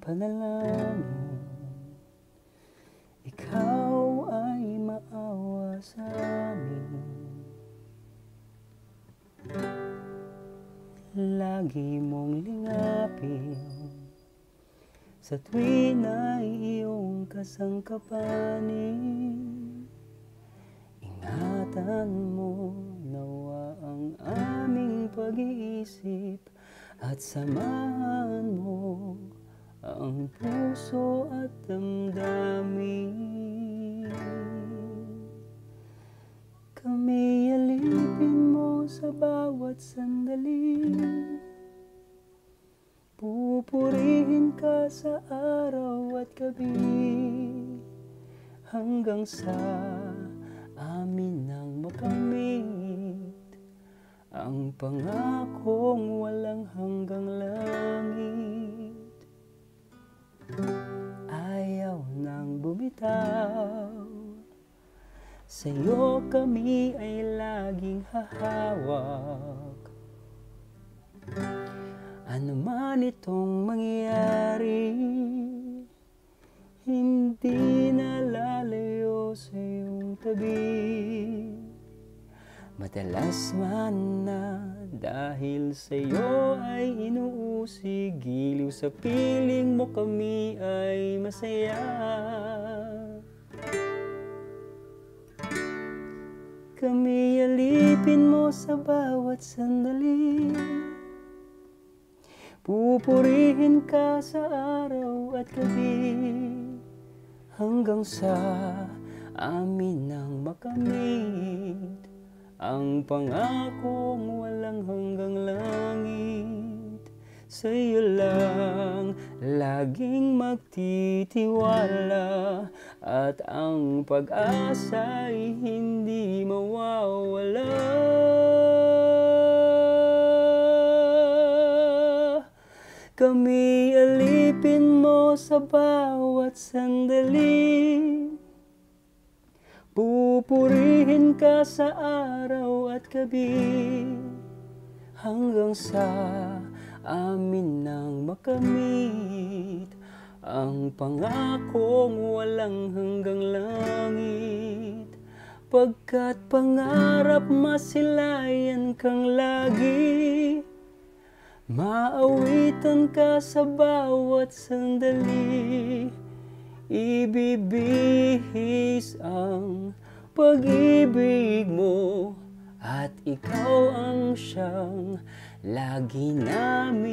panalangin, ikaw ay maawa sa amin. Lagi mong lingapin sa tuwin ay iyong kasangkapanin. Ingatan mo nawa ang aming pag-iisip at samahan mo ang puso at damdamin. Kami alipin mo sa bawat sandali, pupurihin ka sa araw at gabi, hanggang sa amin nang makamit ang pangakong walang hanggang langit. Ayaw nang bumitaw, sa'yo kami ay laging hahawak. Ano man itong mangyari, hindi na lalayo sa iyong tabi. Madalas man na dahil sa'yo ay inuusig, giliw sa piling mo kami ay masaya. Kami alipin mo sa bawat sandali, pupurihin ka sa araw at gabi, hanggang sa amin nang makamit ang pangakong walang hanggang langit. Sa'yo lang laging magtitiwala, at ang pag-asa'y hindi mawawala. Kami alipin mo sa bawat sandali, pupurihin ka sa araw at gabi, hanggang sa amin nang makamit ang pangakong walang hanggang langit. Pagkat pangarap masilayan kang lagi, maawitan ka sa bawat sandali, ibibihis ang pag-ibig mo, at ikaw ang siyang lagi namin